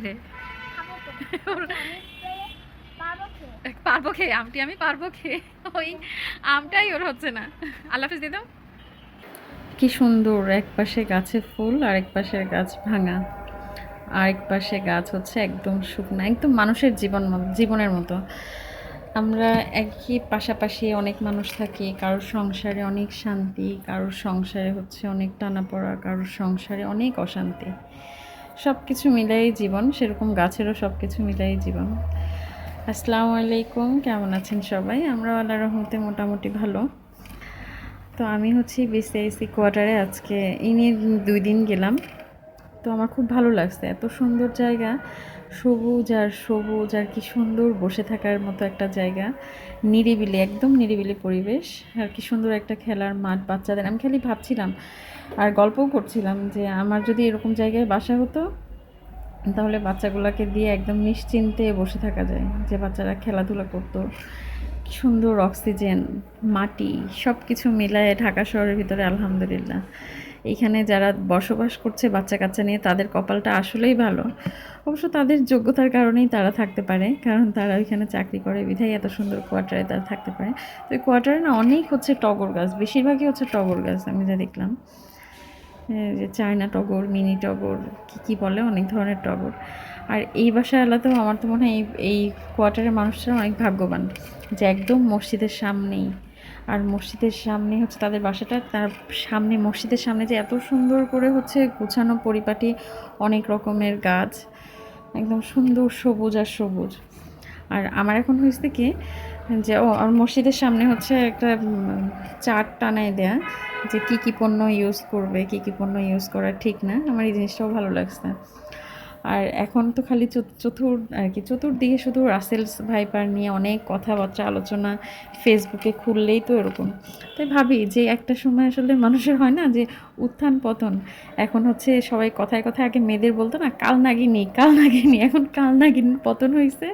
রে পারবো খেয়ে আমটি আমি পারবো খেয়ে ওই আমটাই ওর হচ্ছে না। আল্লাহ হাফিজ দিদাও। কি সুন্দর, এক পাশে গাছে ফুল আর এক পাশের গাছ ভাঙা, আরেক পাশে গাছ হচ্ছে একদম শুকনা, একদম মানুষের জীবনের মতো। আমরা একই পাশাপাশি অনেক মানুষ থাকি, কারোর সংসারে অনেক শান্তি, কারোর সংসারে হচ্ছে অনেক টানাপড়া, কারোর সংসারে অনেক অশান্তি। সব কিছু মিলাই জীবন, সেরকম গাছেরও সব কিছু মিলাই জীবন। আসসালামু আলাইকুম, কেমন আছেন সবাই? আমরা আল্লাহর রহমতে মোটামুটি ভালো। তো আমি হচ্ছি বিসিআইসি কোয়ার্টারে আজকে নিয়ে 2 দিন গেলাম। তো আমার খুব ভালো লাগছে, এত সুন্দর জায়গা, সবুজ আর সবুজ, আর কি সুন্দর বসে থাকার মতো একটা জায়গা, নিরিবিলি, একদম নিরিবিলি পরিবেশ। আর কি সুন্দর একটা খেলার মাঠ বাচ্চাদের। আমি খালি ভাবছিলাম আর গল্পও করছিলাম যে আমার যদি এরকম জায়গায় বাসা হতো, তাহলে বাচ্চাগুলোকে দিয়ে একদম নিশ্চিন্তে বসে থাকা যায়, যে বাচ্চারা খেলাধুলা করতো। সুন্দর অক্সিজেন, মাটি, সব কিছু মিলায়ে ঢাকা শহরের ভিতরে আলহামদুলিল্লাহ এইখানে যারা বসবাস করছে বাচ্চা কাচ্চা নিয়ে, তাদের কপালটা আসলেই ভালো। অবশ্য তাদের যোগ্যতার কারণেই তারা থাকতে পারে, কারণ তারা ওইখানে চাকরি করে বিধায় এত সুন্দর কোয়ার্টারে তারা থাকতে পারে। তো এই কোয়ার্টারে না অনেক হচ্ছে টগর গাছ, বেশিরভাগই হচ্ছে টগর গাছ আমি যা দেখলাম। যে চায়না টগর, মিনি টগর, কী বলে, অনেক ধরনের টগর। আর এই বাসাওয়ালাতেও আমার তো মনে হয় এই কোয়ার্টারের মানুষরা অনেক ভাগ্যবান, যে একদম মসজিদের সামনেই। আর মসজিদের সামনে হচ্ছে তাদের বাসাটা, তার সামনে মসজিদের সামনে যে এত সুন্দর করে হচ্ছে গুছানো পরিপাটি অনেক রকমের গাছ, একদম সুন্দর সবুজ আর সবুজ। আর আমার এখন হয়েছে কি, যে আর মসজিদের সামনে হচ্ছে একটা চার্ট টানায় দেয়া, যে কী কী পণ্য ইউজ করবে, কী কী পণ্য ইউজ করা ঠিক না। আমার এই জিনিসটাও ভালো লাগছে। আর এখন তো খালি চতুর্দিকে শুধু রাসেলস ভাইপার নিয়ে অনেক কথাবার্তা আলোচনা, ফেসবুকে খুললেই তো এরকম। তাই ভাবি যে একটা সময় আসলে মানুষের হয় না যে উত্থান পতন, এখন হচ্ছে সবাই কথায় কথায় আগে মেয়েদের বলতো না কাল নাগিনী কাল নাগিনী, এখন কাল নাগিনীর পতন হয়েছে,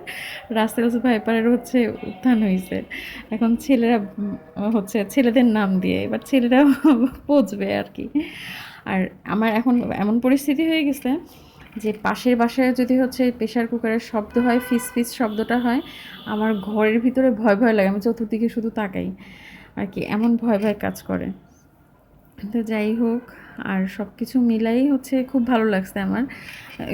রাসেলস ভাইপারের হচ্ছে উত্থান হয়েছে। এখন ছেলেরা হচ্ছে ছেলেদের নাম দিয়ে, এবার ছেলেরাও পচবে আর কি। আর আমার এখন এমন পরিস্থিতি হয়ে গেছে যে পাশের বাসায় যদি হচ্ছে প্রেশার কুকারের শব্দ হয়, ফিস ফিস শব্দটা হয়, আমার ঘরের ভিতরে ভয় ভয় লাগে, আমি চতুর্দিকে শুধু তাকাই আর কি, এমন ভয় ভয় কাজ করে। তো যাই হোক, আর সব কিছু মিলাই হচ্ছে খুব ভালো লাগছে আমার।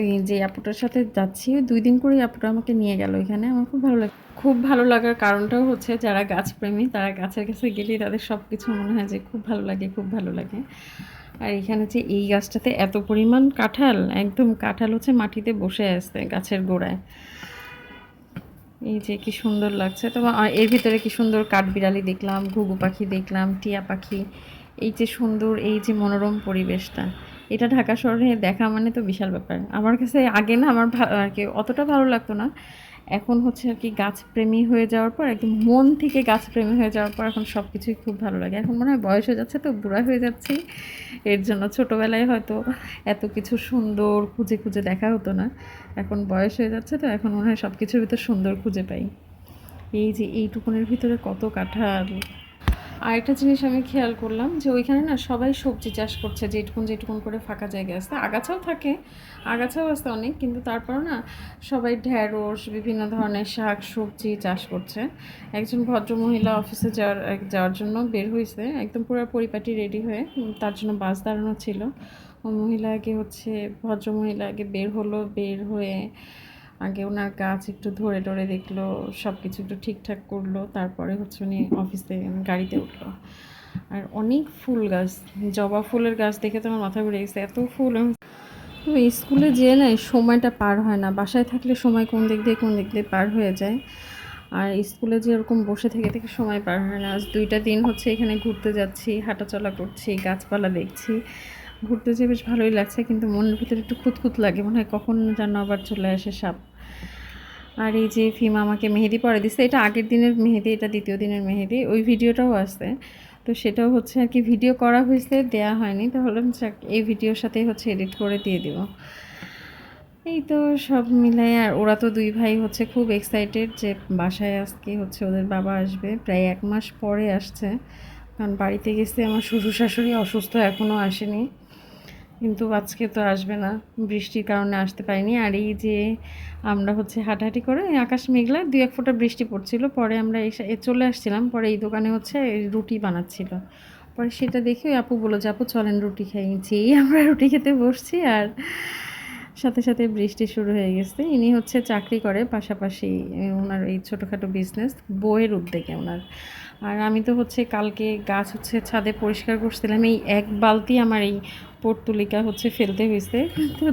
এই যে আপুটার সাথে যাচ্ছি, 2 দিন করেই আপুটা আমাকে নিয়ে গেল এখানে, আমার খুব ভালো লাগে। খুব ভালো লাগার কারণটাও হচ্ছে যারা গাছপ্রেমী তারা গাছের কাছে গেলেই তাদের সব কিছু মনে হয় যে খুব ভালো লাগে, খুব ভালো লাগে। আর এখানে যে এই গাছটাতে এত পরিমাণ কাঁঠাল, একদম কাঁঠাল হচ্ছে মাটিতে বসে আছে গাছের গোড়ায়। এই যে কি সুন্দর লাগছে। তো এর ভিতরে কি সুন্দর কাঠবিড়ালি দেখলাম, ঘুঘু পাখি দেখলাম, টিয়া পাখি। এই যে সুন্দর, এই যে মনোরম পরিবেশটা, এটা ঢাকা শহরে দেখা মানে তো বিশাল ব্যাপার। আমার কাছে আগে না আমার আর কি অতটা ভালো লাগতো না, এখন হচ্ছে আর কি গাছপ্রেমী হয়ে যাওয়ার পর, একদম মন থেকে গাছপ্রেমী হয়ে যাওয়ার পর এখন সব কিছুই খুব ভালো লাগে। এখন মনে হয় বয়স হয়ে যাচ্ছে তো, বুড়া হয়ে যাচ্ছি, এর জন্য ছোটোবেলায় হয়তো এত কিছু সুন্দর খুঁজে খুঁজে দেখা হতো না, এখন বয়স হয়ে যাচ্ছে তো এখন মনে হয় সব কিছুর ভিতর সুন্দর খুঁজে পাই। এই যে এইটুকুনের ভিতরে কত কাঁঠাল। আরেকটা জিনিস আমি খেয়াল করলাম যে ওইখানে না সবাই সবজি চাষ করছে, যেটুকুন যেটুকুন করে ফাঁকা জায়গা আছে, আগাছাও থাকে, আগাছাও আছে অনেক, কিন্তু তারপরও না সবাই ঢ্যাঁড়স, বিভিন্ন ধরনের শাক সবজি চাষ করছে। একজন ভদ্রমহিলা অফিসে যাওয়ার জন্য বের হয়েছে, একদম পুরো পরিপাটি রেডি হয়ে, তার জন্য বাস দাঁড়ানো ছিল। ওই মহিলা আগে হচ্ছে, ভদ্রমহিলা আগে বের হলো, বের হয়ে আগে ওনার গাছ একটু ধরে টরে দেখলো, সব কিছু একটু ঠিকঠাক করলো, তারপরে হচ্ছে উনি অফিসে গাড়িতে উঠলো। আর অনেক ফুল গাছ, জবা ফুলের গাছ দেখে তো আমার মাথা ঘুরে গেছে, এত ফুল। তবে স্কুলে যেয়ে না সময়টা পার হয় না, বাসায় থাকলে সময় কোন দিক দিয়ে কোন দিক দিয়ে পার হয়ে যায়। আর স্কুলে যে এরকম বসে থেকে থেকে সময় পার হয় না। আজ 2টা দিন হচ্ছে এখানে ঘুরতে যাচ্ছি, হাঁটাচলা করছি, গাছপালা দেখছি, ঘুরতে যেয়ে বেশ ভালোই লাগছে, কিন্তু মনের ভিতরে একটু খুঁতখুত লাগে, মনে হয় কখন যেন আবার চলে আসে সাপ। আর এই যে ফিমা আমাকে মেহেদি পরে দিচ্ছে, এটা আগের দিনের মেহেদি, এটা 2য় দিনের মেহেদি, ওই ভিডিওটাও আছে। তো সেটাও হচ্ছে আর কি ভিডিও করা হয়েছে, দেয়া হয়নি, তাহলে এই ভিডিওর সাথেই হচ্ছে এডিট করে দিয়ে দিব। এই তো সব মিলাই। আর ওরা তো 2 ভাই হচ্ছে খুব এক্সাইটেড যে বাসায় আজকে হচ্ছে ওদের বাবা আসবে, প্রায় 1 মাস পরে আসছে, কারণ বাড়িতে গেছে আমার শ্বশুর শাশুড়ি অসুস্থ, এখনও আসেনি। কিন্তু আজকে তো আসবে না, বৃষ্টির কারণে আসতে পারিনি। আর এই যে আমরা হচ্ছে হাঁটাহাঁটি করে আকাশ মেঘলা, 2-1 ফোঁটা বৃষ্টি পড়ছিল, পরে আমরা চলে আসছিলাম। পরে এই দোকানে হচ্ছে রুটি বানাচ্ছিল, পরে সেটা দেখে ওই আপু বললো যে আপু চলেন রুটি খাই। যেই আমরা রুটি খেতে বসছি আর সাথে সাথে বৃষ্টি শুরু হয়ে গেছে। ইনি হচ্ছে চাকরি করে, পাশাপাশি ওনার এই ছোটোখাটো বিজনেস বইয়ের উদ্যোগে ওনার। আর আমি তো হচ্ছে কালকে গাছ হচ্ছে ছাদে পরিষ্কার করছিলাম, এই এক বালতি আমার এই পর্তুলিকা হচ্ছে ফেলতে হয়েছে।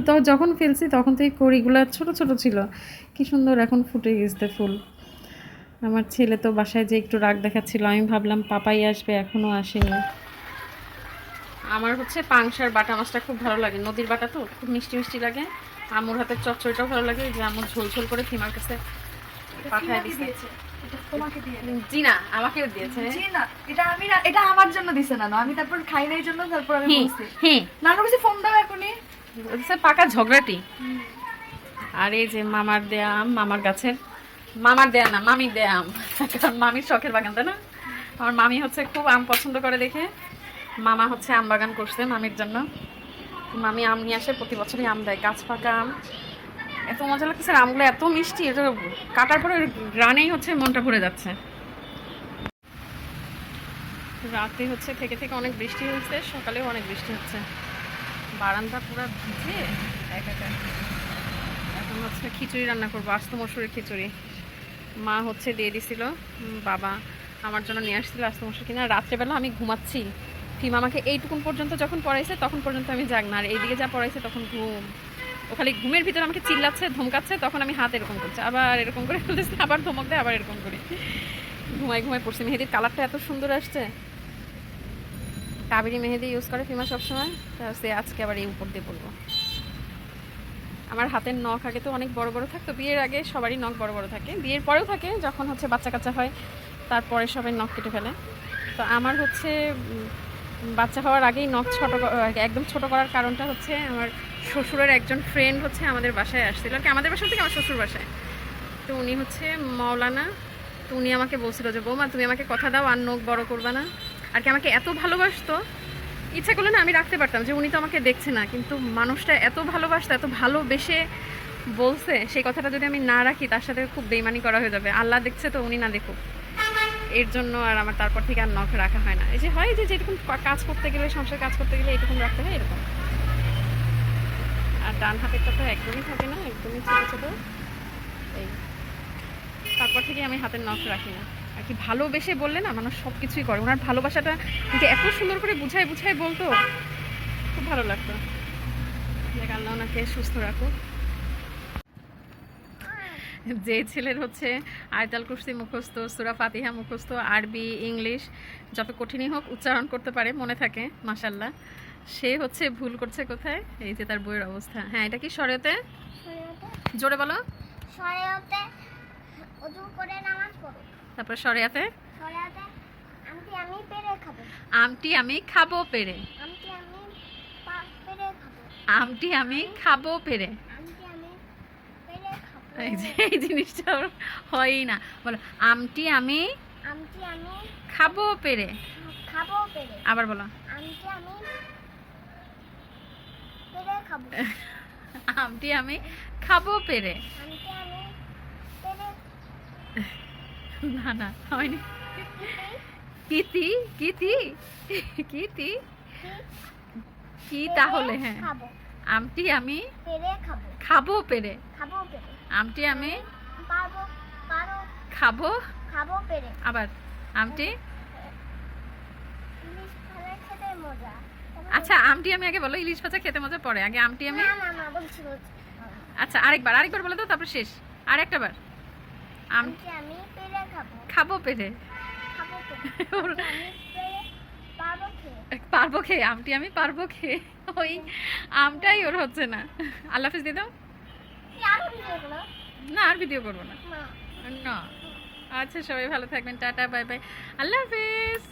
তো যখন ফেলছি তখন তো এই কড়িগুলো ছোট ছোট ছিল, কি সুন্দর এখন ফুটে গেছে ফুল। আমার ছেলে তো বাসায় যে একটু রাগ দেখাচ্ছিল, আমি ভাবলাম পাপাই আসবে, এখনও আসেনি। আমার হচ্ছে পাংশার বাটা মাছটা খুব ভালো লাগে, নদীর বাটা তো খুব মিষ্টি মিষ্টি লাগে। আমুর হাতের চচ্চড়িটাও ভালো লাগে, যে আমুর ঝোল ঝোল করে ফিমার কাছে পাঠায় দিয়েছে। তোমাকে দিয়ে জি না, আমাকেও দিয়েছে। জি না, এটা আমি না, এটা আমার জন্য দিছে নানু। আমি তারপর খাই নাই জন্য তারপর আমি বলছি হ্যাঁ, নানু কাছে ফোন দাও এখনই। হচ্ছে পাকা ঝগড়াটি। আর এই যে মামার দেয়া আম, মামার গাছের, মামার দেয়া না মামির দেয়া আম, কারণ মামির শখের বাগান, তাই না? আমার মামি হচ্ছে খুব আম পছন্দ করে দেখে মামা হচ্ছে আম বাগান করছে মামির জন্য। মামি আম নিয়ে আসে, প্রতি বছরই আম দেয়, গাছ পাকা আম। এত মজা লাগছে, আমগুলো এত মিষ্টি, এটা কাটার পরে গ্রানেই হচ্ছে মনটা ভরে যাচ্ছে। রাতে হচ্ছে থেকে থেকে অনেক বৃষ্টি হচ্ছে, সকালেও অনেক বৃষ্টি হচ্ছে, বারান্দা পুরো ভিজে একাকার। এখন হচ্ছে খিচুড়ি রান্না করবো, আস্ত মসুরের খিচুড়ি। মা হচ্ছে দিয়ে দিছিল, বাবা আমার জন্য নিয়ে আসছিল আস্ত মসুর কিনা। রাত্রেবেলা আমি ঘুমাচ্ছি, ফিম আমাকে এইটুকুন পর্যন্ত যখন পড়াইছে তখন পর্যন্ত আমি জাগ না, আর এইদিকে যা পড়াইছে তখন ঘুম। ও খালি ঘুমের ভিতরে আমাকে চিল্লাচ্ছে, ধমকাচ্ছে, তখন আমি হাত এরকম করছি, আবার এরকম করে ফেলতেছি, আবার ধমক দেয়, আবার এরকম করি। ঘুমাই ঘুমাই পড়ছি। মেহেদির কালারটা এত সুন্দর আসছে, কাবেরি মেহেদি ইউজ করে ফিমা সবসময়, তা সে আজকে আবার এই উপর দিয়ে পড়বো। আমার হাতের নখ আগে তো অনেক বড় বড় থাকতো, বিয়ের আগে সবারই নখ বড় বড় থাকে, বিয়ের পরেও থাকে, যখন হচ্ছে বাচ্চা কাচ্চা হয় তারপরে সবাই নখ কেটে ফেলে। তো আমার হচ্ছে বাচ্চা হওয়ার আগেই নখ ছোটো, একদম ছোট করার কারণটা হচ্ছে আমার শ্বশুরের একজন ফ্রেন্ড হচ্ছে আমাদের বাসায় আসছিল, আর কি আমাদের বাসা থেকে আমার শ্বশুর বাসায়। তো উনি হচ্ছে মৌলানা, তো উনি আমাকে বলছিল যে বৌমা তুমি আমাকে কথা দাও আর নখ বড় করবা না। আর কি আমাকে এত ভালোবাসতো, ইচ্ছা করলে না আমি রাখতে পারতাম, যে উনি তো আমাকে দেখছে না, কিন্তু মানুষটা এত ভালোবাসতো, এত ভালোবেসে বলছে, সেই কথাটা যদি আমি না রাখি তার সাথে খুব বেইমানি করা হয়ে যাবে। আল্লাহ দেখছে তো, উনি না দেখুক, এর জন্য আর আমার তারপর থেকে আর নখ রাখা হয় না। এই যে হয় যে যেরকম কাজ করতে গেলে, সংসার কাজ করতে গেলে এরকম রাখতে হয়, এরকম। আর ডান হাতেরটা তো একদমই থাকে না, একদমই ছোটো ছোটো, এই তারপর থেকে আমি হাতের নখ রাখি না। আর কি ভালোবেসে বললে না মানুষ সব কিছুই করে, ওনার ভালোবাসাটা যে এত সুন্দর করে বুঝাই বুঝাই বলতো, খুব ভালো লাগতো। দেখ আল্লাহ ওনাকে সুস্থ রাখুক। যে ছেলের হচ্ছে আয়াতুল কুরসি মুখস্থ, সূরা ফাতিহা মুখস্থ, আরবি ইংলিশ যত কঠিনই হোক উচ্চারণ করতে পারে, মনে থাকে, মাশাআল্লাহ, সে হচ্ছে ভুল করছে কোথায়? এই যে তার বইয়ের অবস্থা। হ্যাঁ, এটা কি শরীয়তে? জোরে বলো। শরীয়তে ওযু করে নামাজ পড়ো। তারপর শরীয়তে শরীয়তে আমটি আমি পেরে খাবো। আমটি আমি খাবো পেরে। আমটি আমি পেরে খাবো। আমটি আমি খাবো পেরে। আমটি আমি পেরে খাবো। এই যে এই জিনিসটা ওর হয়ই না, বলো আমটি আমি আমটি আমি খাবো পেরে। খাবো পেরে। আবার বলো আমটি আমি পেরে খাবো। আমটি আমি খাবো পেরে। আমটি আমি পেরে। না না হয়নি। কিতি কিতি কিতি কি তাহলে? হ্যাঁ, খাবো। আমটি আমি পেরে খাবো। খাবো পেরে। খাবো পেরে। আমটি আমি পারবো পারো খাবো। খাবো পেরে। আবার আমটি। ইলিশ ভাজা খেতে মজা। আচ্ছা আমটি আমি আগে বলো, ইলিশ ভাজা খেতে মজা পড়ে, আগে আমটি আমি। না না না বলছি বলছি। আচ্ছা আরেকবার বলো তো, তারপর শেষ। আর একটা বার। আমটি আমি পেরে খাবো। খাবো পেরে। খাবো পেরে। আমি পেরে পারবো খেয়ে। পারবো খেয়ে, আমটি আমি পারবো খেয়ে, ওই আমটাই ওর হচ্ছে না। আল্লাহ হাফিজ দিয়ে দাও। আর ভিডিও গুলো না আর ভিডিও করবো না। না। না। আচ্ছা সবাই ভালো থাকবেন, টাটা বাই বাই, আল্লাহ হাফিজ।